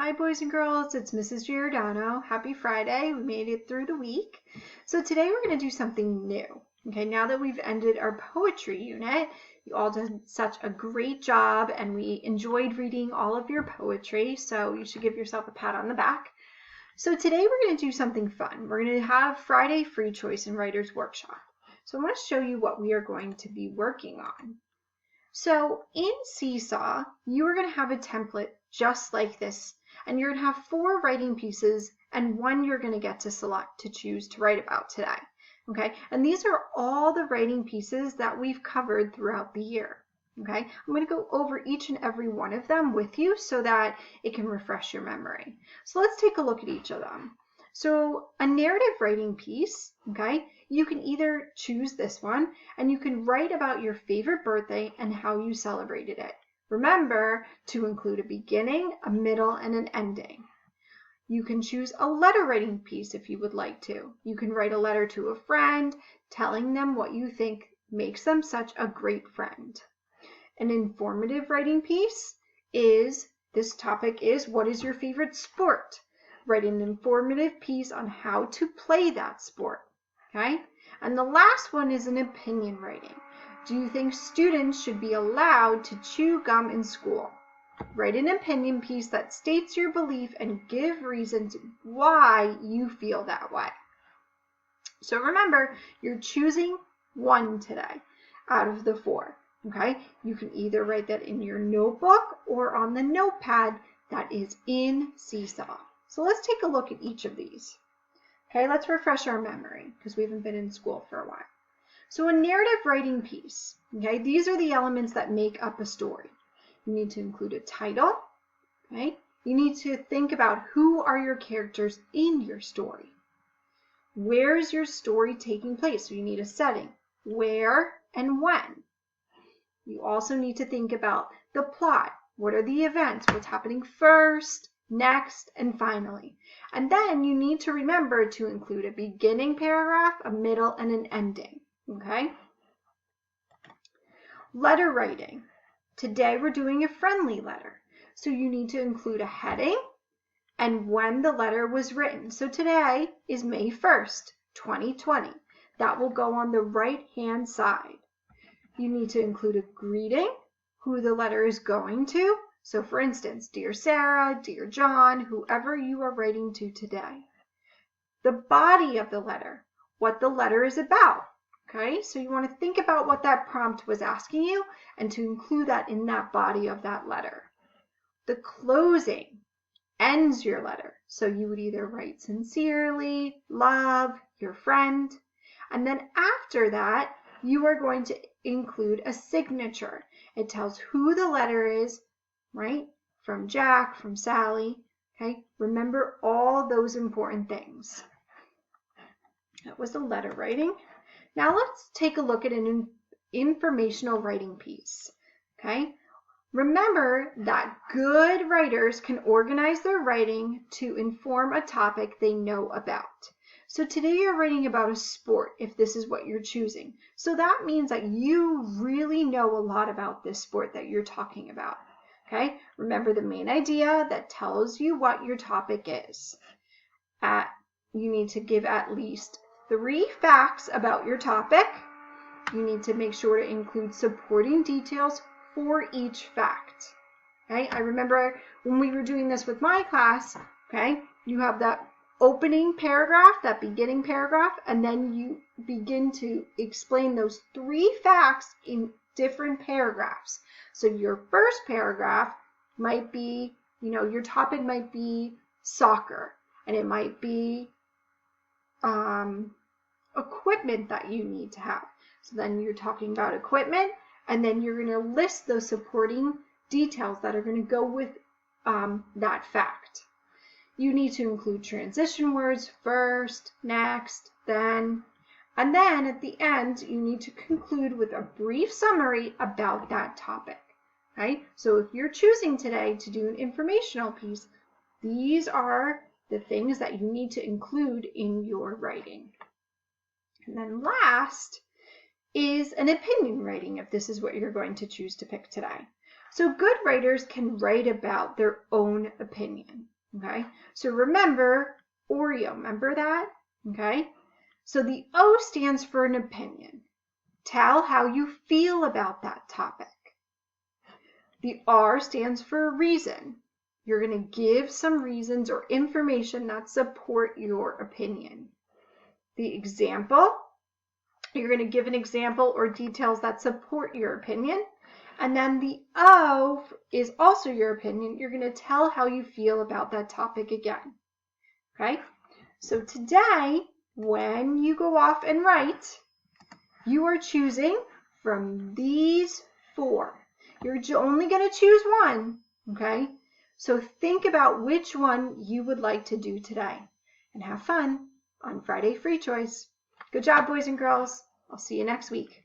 Hi boys and girls, it's Mrs. Giordano. Happy Friday. We made it through the week. So today we're going to do something new. Okay, now that we've ended our poetry unit, you all did such a great job and we enjoyed reading all of your poetry, so you should give yourself a pat on the back. So today we're going to do something fun. We're going to have Friday Free Choice and Writers Workshop. So I want to show you what we are going to be working on. So in Seesaw, you are going to have a template just like this, and you're going to have 4 writing pieces and 1 you're going to get to select to choose to write about today. Okay, and these are all the writing pieces that we've covered throughout the year. Okay, I'm going to go over each and every one of them with you so that it can refresh your memory. So let's take a look at each of them. So a narrative writing piece, okay, you can either choose this one and you can write about your favorite birthday and how you celebrated it. Remember to include a beginning, a middle, and an ending. You can choose a letter writing piece if you would like to. You can write a letter to a friend telling them what you think makes them such a great friend. An informative writing piece is, this topic is, what is your favorite sport? Write an informative piece on how to play that sport. Okay? And the last one is an opinion writing. Do you think students should be allowed to chew gum in school? Write an opinion piece that states your belief and give reasons why you feel that way. So remember, you're choosing 1 today out of the 4. Okay? You can either write that in your notebook or on the notepad that is in Seesaw. So let's take a look at each of these. Okay, let's refresh our memory because we haven't been in school for a while. So a narrative writing piece, okay, these are the elements that make up a story. You need to include a title, okay? You need to think about who are your characters in your story. Where is your story taking place? So you need a setting, where and when. You also need to think about the plot. What are the events? What's happening first, next, and finally? And then you need to remember to include a beginning paragraph, a middle, and an ending. Okay? Letter writing. Today we're doing a friendly letter. So you need to include a heading and when the letter was written. So today is May 1st, 2020. That will go on the right-hand side. You need to include a greeting, who the letter is going to. So for instance, Dear Sarah, Dear John, whoever you are writing to today. The body of the letter, what the letter is about. Okay, so you want to think about what that prompt was asking you and to include that in that body of that letter. The closing ends your letter. So you would either write sincerely, love, your friend. And then after that, you are going to include a signature. It tells who the letter is, right? From Jack, from Sally. Okay, remember all those important things. That was the letter writing. Now let's take a look at an informational writing piece. Okay, remember that good writers can organize their writing to inform a topic they know about. So today you're writing about a sport if this is what you're choosing. So that means that you really know a lot about this sport that you're talking about. Okay, remember the main idea that tells you what your topic is. You need to give at least 3 facts about your topic. You need to make sure to include supporting details for each fact. Okay, I remember when we were doing this with my class, okay, you have that opening paragraph, that beginning paragraph, and then you begin to explain those 3 facts in different paragraphs. So your first paragraph might be, your topic might be soccer, and it might be equipment that you need to have. So then you're talking about equipment, and then you're going to list those supporting details that are going to go with that fact. You need to include transition words, first, next, then, and then at the end, you need to conclude with a brief summary about that topic. Okay? So if you're choosing today to do an informational piece, these are the things that you need to include in your writing. And then last is an opinion writing if this is what you're going to choose to pick today. So good writers can write about their own opinion, okay? So remember Oreo, remember that? Okay? So the O stands for an opinion. Tell how you feel about that topic. The R stands for a reason. You're going to give some reasons or information that support your opinion. The example, you're going to give an example or details that support your opinion. And then the O is also your opinion. You're going to tell how you feel about that topic again. Okay? So today, when you go off and write, you are choosing from these 4. You're only going to choose one, okay? So think about which one you would like to do today. And have fun on Friday Free Choice. Good job, boys and girls. I'll see you next week.